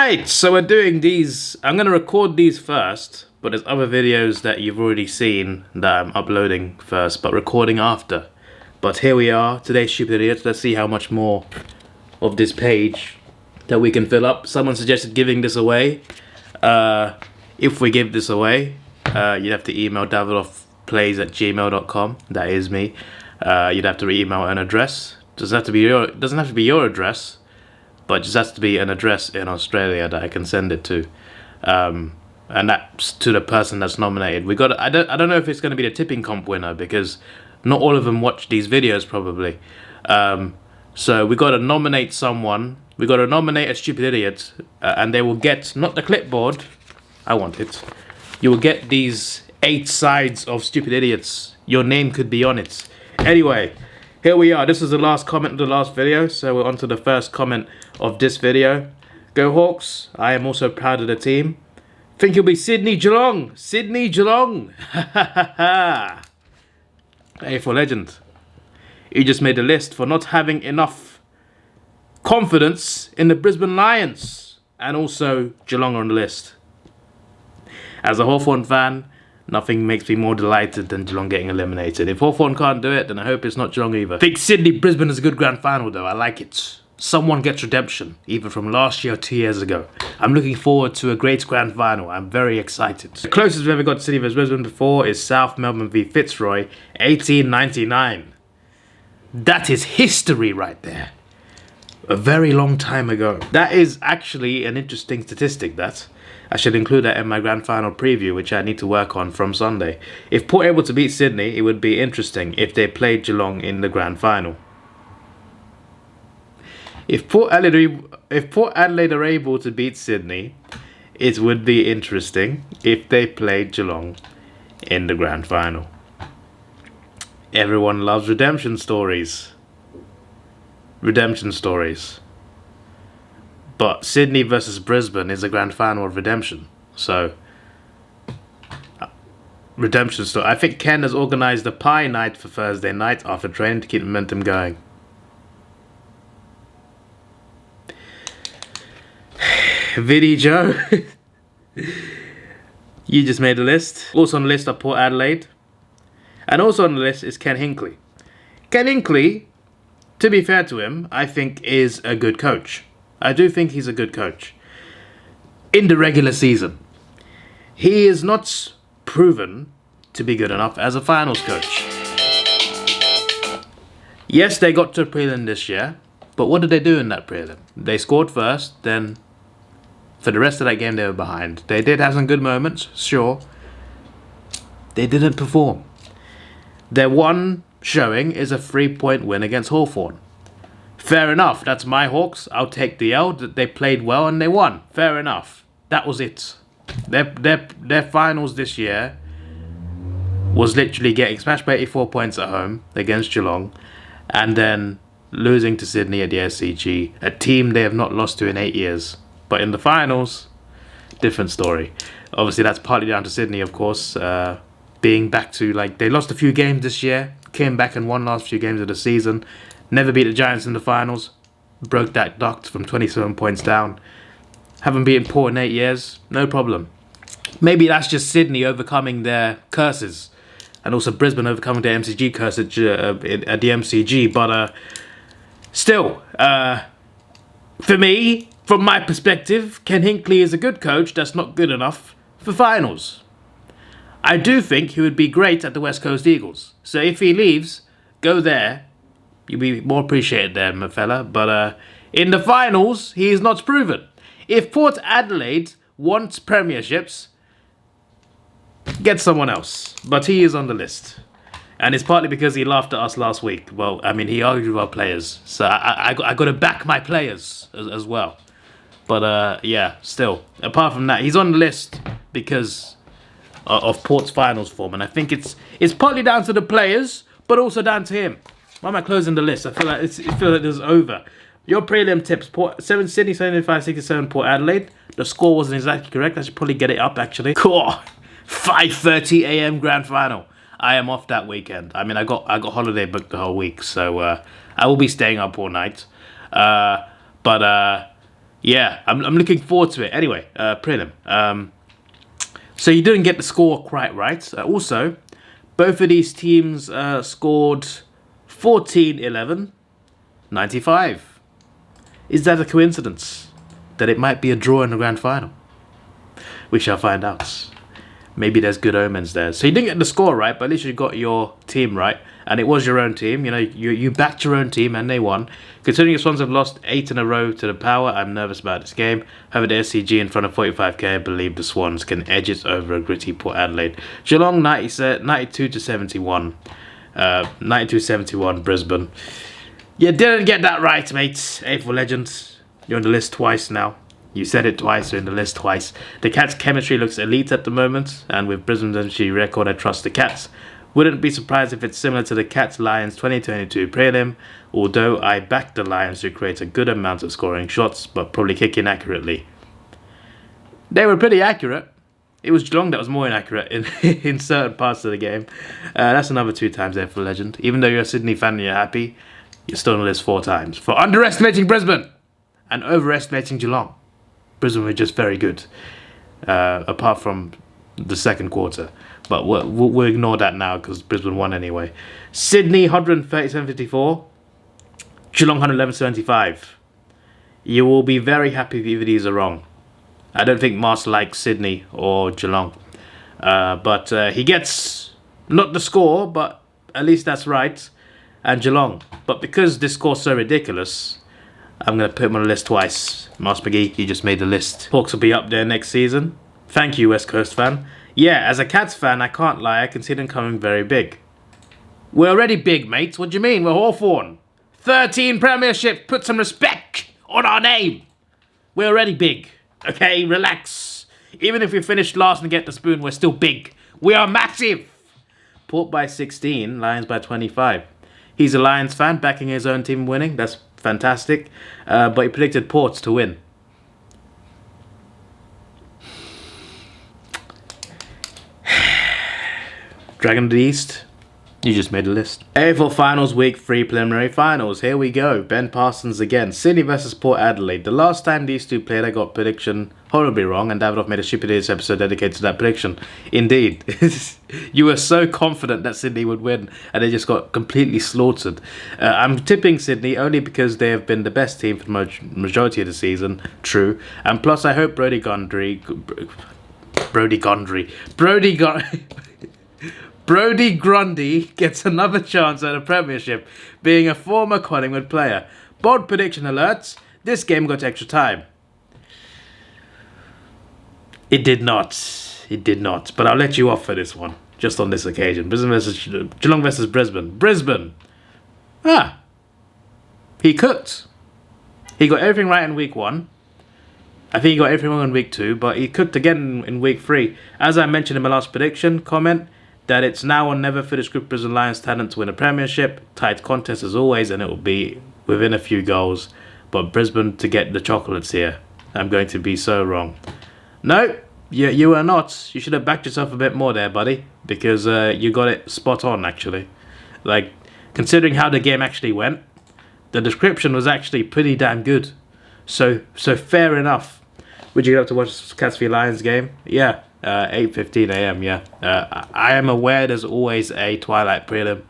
Right, so we're doing these. I'm going to record these first, but there's other videos that you've already seen that I'm uploading first, but recording after. But here we are, today's Stupid Idiots. Let's see how much more of this page that we can fill up. Someone suggested giving this away. If we give this away, you'd have to email davidoffplays@gmail.com. That is me. You'd have to email an address. Doesn't have to be your address, but just has to be an address in Australia that I can send it to, and that's to the person that's nominated. We got. I don't know if it's going to be the tipping comp winner because not all of them watch these videos probably. So we got to nominate someone. We got to nominate a Stupid Idiot, and they will get not the clipboard. I want it. You will get these 8 sides of Stupid Idiots. Your name could be on it. Anyway. Here we are. This is the last comment of the last video, so we're on to the first comment of this video. Go Hawks. I am also proud of the team. Think you'll be Sydney Geelong. Sydney Geelong. A4 legend. You just made a list for not having enough confidence in the Brisbane Lions. And also Geelong on the list. As a Hawthorn fan, nothing makes me more delighted than Geelong getting eliminated. If Hawthorn can't do it, then I hope it's not Geelong either. Think Sydney-Brisbane is a good grand final though, I like it. Someone gets redemption, either from last year or 2 years ago. I'm looking forward to a great grand final, I'm very excited. The closest we've ever got to Sydney vs Brisbane before is South Melbourne v Fitzroy, 1899. That is history right there. A very long time ago. That is actually an interesting statistic, that. I should include that in my grand final preview, which I need to work on from Sunday. If Port are able to beat Sydney, it would be interesting if they played Geelong in the grand final. If Port Adelaide are able to beat Sydney, it would be interesting if they played Geelong in the grand final. Everyone loves redemption stories. Redemption stories. But Sydney versus Brisbane is a grand final of redemption. So, redemption story. I think Ken has organised a pie night for Thursday night after training to keep momentum going. Viddy Joe. You just made a list. Also on the list are Port Adelaide. And also on the list is Ken Hinkley. Ken Hinkley, to be fair to him, I think is a good coach. I do think he's a good coach. In the regular season. He is not proven to be good enough as a finals coach. Yes, they got to a prelim this year, but what did they do in that prelim? They scored first, then for the rest of that game they were behind. They did have some good moments, sure. They didn't perform. Their one showing is a 3-point win against Hawthorn. Fair enough, that's my Hawks. I'll take the L. They played well and they won. Fair enough. That was it. Their finals this year was literally getting smashed by 84 points at home against Geelong and then losing to Sydney at the SCG, a team they have not lost to in 8 years. But in the finals, different story. Obviously, that's partly down to Sydney, of course, being back to, like, they lost a few games this year, came back and won last few games of the season. Never beat the Giants in the finals. Broke that duct from 27 points down. Haven't beaten Port in 8 years. No problem. Maybe that's just Sydney overcoming their curses. And also Brisbane overcoming their MCG curse at the MCG. But still, for me, from my perspective, Ken Hinkley is a good coach that's not good enough for finals. I do think he would be great at the West Coast Eagles. So if he leaves, go there. You'll be more appreciated there, my fella. But in the finals, he is not proven. If Port Adelaide wants premierships, get someone else. But he is on the list. And it's partly because he laughed at us last week. Well, I mean, he argued with our players. So I got to back my players as well. But yeah, still. Apart from that, he's on the list because of Port's finals form. And I think it's partly down to the players, but also down to him. Why am I closing the list? I feel like this is over. Your prelim tips: Sydney 75-67, Port Adelaide. The score wasn't exactly correct. I should probably get it up actually. Cool. 5:30 a.m. grand final. I am off that weekend. I mean, I got holiday booked the whole week, so I will be staying up all night. But Yeah, I'm looking forward to it. Anyway, prelim. So you didn't get the score quite right. Also, both of these teams scored 14-11, 95. Is that a coincidence? That it might be a draw in the grand final? We shall find out. Maybe there's good omens there. So you didn't get the score right, but at least you got your team right. And it was your own team. You know, you backed your own team and they won. Considering the Swans have lost 8 in a row to the Power, I'm nervous about this game. However, the SCG in front of 45k, I believe the Swans can edge it over a gritty Port Adelaide. Geelong 92-71. 92-71 Brisbane. You didn't get that right, mate. April Legends. You're on the list twice now. You said it twice, you're in the list twice. The Cats' chemistry looks elite at the moment, and with Brisbane's energy record, I trust the Cats. Wouldn't be surprised if it's similar to the Cats-Lions 2022 prelim, although I backed the Lions to create a good amount of scoring shots, but probably kick inaccurately. They were pretty accurate. It was Geelong that was more inaccurate in certain parts of the game. That's another 2 times there for Legend. Even though you're a Sydney fan and you're happy, you're still on the list 4 times for underestimating Brisbane and overestimating Geelong. Brisbane were just very good, apart from the second quarter. But we'll ignore that now because Brisbane won anyway. Sydney 137-54, Geelong 111-75. You will be very happy if either of these are wrong. I don't think Mars likes Sydney or Geelong. But he gets not the score, but at least that's right. And Geelong. But because this score's so ridiculous, I'm going to put him on the list twice. Mars McGee, you just made the list. Hawks will be up there next season. Thank you, West Coast fan. Yeah, as a Cats fan, I can't lie, I can see them coming very big. We're already big, mates. What do you mean? We're Hawthorn. 13 premierships. Put some respect on our name. We're already big. Okay, relax. Even if we finish last and get the spoon, we're still big. We are massive. Port by 16, Lions by 25. He's a Lions fan, backing his own team winning. That's fantastic. But he predicted Port to win. Dragon of the East, you just made a list. AFL Finals Week 3 Preliminary Finals. Here we go. Ben Parsons again. Sydney versus Port Adelaide. The last time these two played, I got prediction horribly wrong, and Davidoff made a Stupid Idiots episode dedicated to that prediction. Indeed. You were so confident that Sydney would win, and they just got completely slaughtered. I'm tipping Sydney only because they have been the best team for the majority of the season. True. And plus, I hope Brody Grundy gets another chance at a premiership, being a former Collingwood player. Bold prediction alerts, this game got extra time. It did not. It did not. But I'll let you off for this one, just on this occasion. Geelong versus Brisbane. Brisbane. He cooked. He got everything right in week 1. I think he got everything wrong in week 2, but he cooked again in week 3. As I mentioned in my last prediction comment, that it's now or never for this group of Brisbane Lions talent to win a premiership. Tight contest as always, and it will be within a few goals. But Brisbane to get the chocolates here. I'm going to be so wrong. No, you are not. You should have backed yourself a bit more there, buddy. Because you got it spot on, actually. Like, considering how the game actually went, the description was actually pretty damn good. So fair enough. Would you get up to watch Cats v Lions game? Yeah. 8:15 AM, yeah. I am aware there's always a Twilight prelim.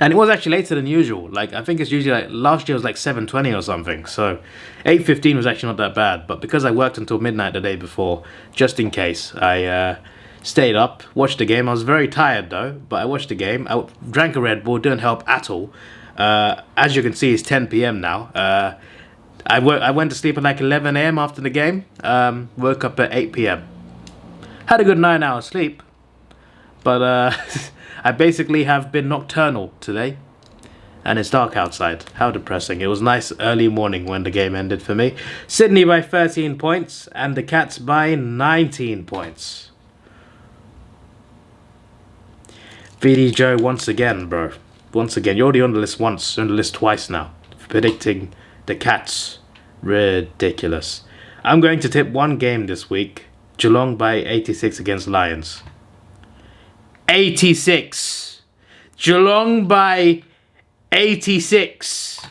And it was actually later than usual. Like, I think it's usually like, last year was like 7:20 or something. So 8:15 was actually not that bad. But because I worked until midnight the day before, just in case, I stayed up, watched the game. I was very tired though, but I watched the game. I drank a Red Bull, didn't help at all. As you can see, it's 10 PM now. I went to sleep at like 11 AM after the game. Woke up at 8 PM. Had a good 9-hour sleep. But I basically have been nocturnal today. And it's dark outside. How depressing. It was nice early morning when the game ended for me. Sydney by 13 points. And the Cats by 19 points. VD Joe once again, bro. Once again. You're already on the list once. You're on the list twice now. For predicting the Cats. Ridiculous. I'm going to tip one game this week. Geelong by 86 against Lions. 86. Geelong by 86.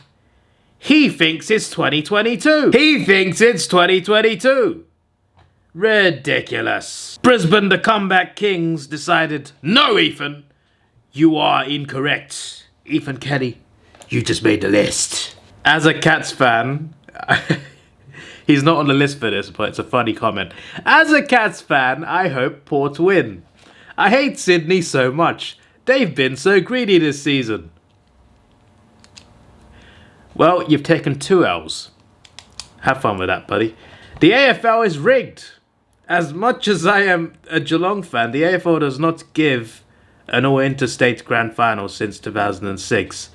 He thinks it's 2022. He thinks it's 2022. Ridiculous. Brisbane, the comeback kings, decided, no, Ethan, you are incorrect. Ethan Kelly, you just made the list. As a Cats fan, he's not on the list for this, but it's a funny comment. As a Cats fan, I hope Port win. I hate Sydney so much. They've been so greedy this season. Well, you've taken 2 L's. Have fun with that, buddy. The AFL is rigged. As much as I am a Geelong fan, the AFL does not give an all-interstate grand final since 2006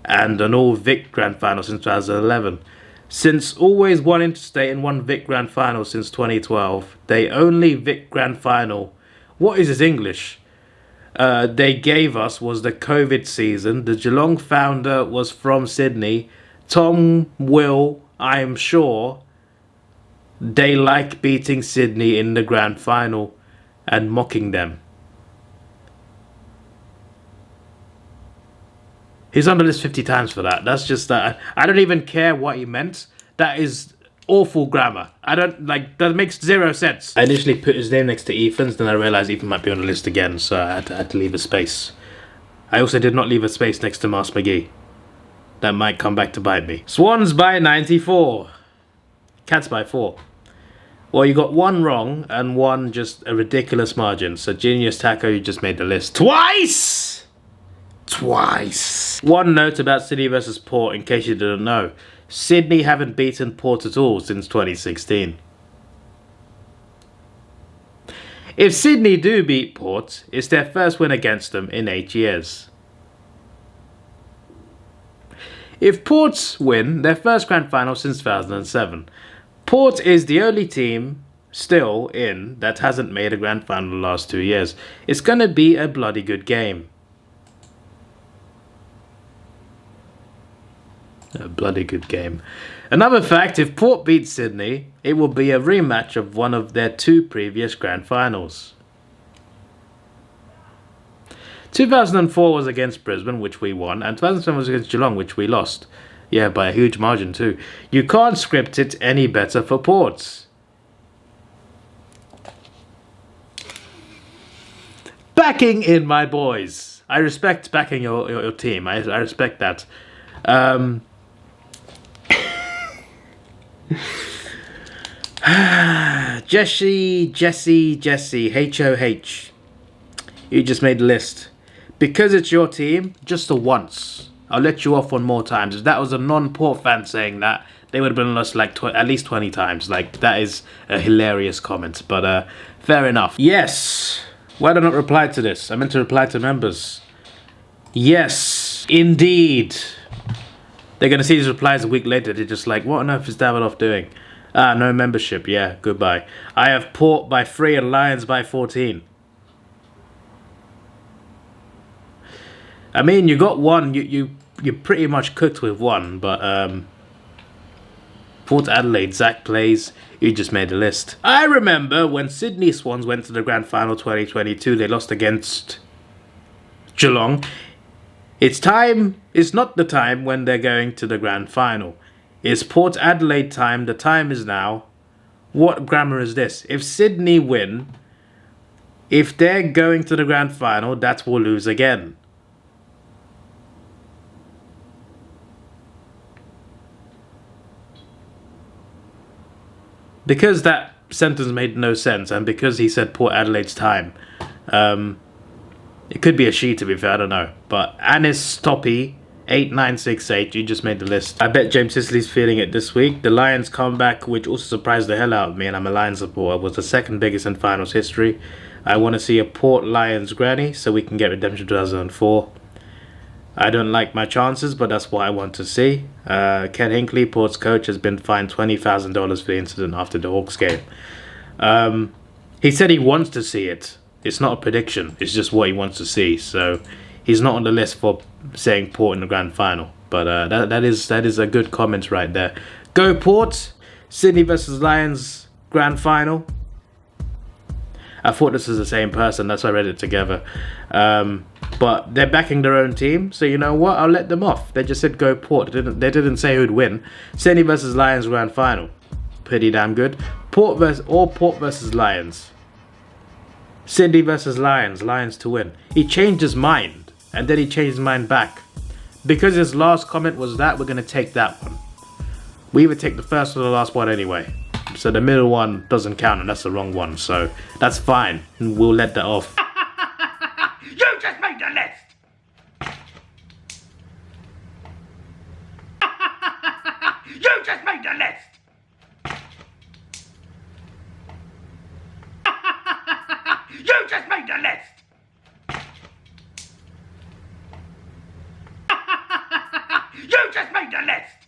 and an all-Vic grand final since 2011. Since always one interstate and one Vic grand final since 2012, the only Vic grand final, what is his English? They gave us was the COVID season. The Geelong founder was from Sydney. Tom will, I'm sure, they like beating Sydney in the grand final and mocking them. He's on the list 50 times for that. That's just that. I don't even care what he meant. That is awful grammar. I don't like, that makes 0 sense. I initially put his name next to Ethan's, then I realized Ethan might be on the list again, so I had to leave a space. I also did not leave a space next to Mars McGee. That might come back to bite me. Swans by 94. Cats by 4. Well, you got 1 wrong and 1 just a ridiculous margin. So Genius Taco, you just made the list twice! Twice. 1 note about Sydney versus Port in case you didn't know. Sydney haven't beaten Port at all since 2016. If Sydney do beat Port, it's their first win against them in 8 years. If Port win, their first grand final since 2007. Port is the only team still in that hasn't made a grand final the last 2 years. It's going to be a bloody good game. A bloody good game. Another fact, if Port beats Sydney, it will be a rematch of one of their 2 previous grand finals. 2004 was against Brisbane, which we won, and 2007 was against Geelong, which we lost. Yeah, by a huge margin too. You can't script it any better for Ports. Backing in my boys. I respect backing your team. I respect that. Jesse, HOH. You just made the list. Because it's your team, just the once. I'll let you off 1 more times. If that was a non-Port fan saying that, they would have been lost like at least 20 times. Like, that is a hilarious comment. But fair enough. Yes. Why did I not reply to this? I meant to reply to members. Yes, indeed. They're going to see these replies a week later. They're just like, what on earth is Davidoff doing? Ah, no membership. Yeah, goodbye. I have Port by 3 and Lions by 14. I mean, you got 1. You pretty much cooked with 1. But Port Adelaide, Zach plays. You just made a list. I remember when Sydney Swans went to the grand final 2022. They lost against Geelong. It's not the time when they're going to the grand final. It's Port Adelaide time. The time is now. What grammar is this? If Sydney win, if they're going to the grand final, that will lose again. Because that sentence made no sense, and because he said Port Adelaide's time, it could be a she, to be fair, I don't know. But Anis Toppy, 8968, you just made the list. I bet James Sicili's feeling it this week. The Lions comeback, which also surprised the hell out of me, and I'm a Lions supporter, was the 2nd biggest in finals history. I want to see a Port Lions granny so we can get redemption 2004. I don't like my chances, but that's what I want to see. Ken Hinkley, Port's coach, has been fined $20,000 for the incident after the Hawks game. He said he wants to see it. It's not a prediction. It's just what he wants to see. So he's not on the list for saying Port in the grand final. But that is a good comment right there. Go Port! Sydney versus Lions grand final. I thought this was the same person. That's why I read it together. But they're backing their own team, so you know what? I'll let them off. They just said go Port. They didn't say who'd win. Sony versus Lions grand final. Pretty damn good. Port versus Lions. Cindy versus Lions. Lions to win. He changed his mind, and then he changed his mind back. Because his last comment was that, we're gonna take that one. We either take the first or the last one anyway. So the middle one doesn't count, and that's the wrong one. So that's fine. We'll let that off. You just made the list! You just made the list! You just made the list! You just made the list!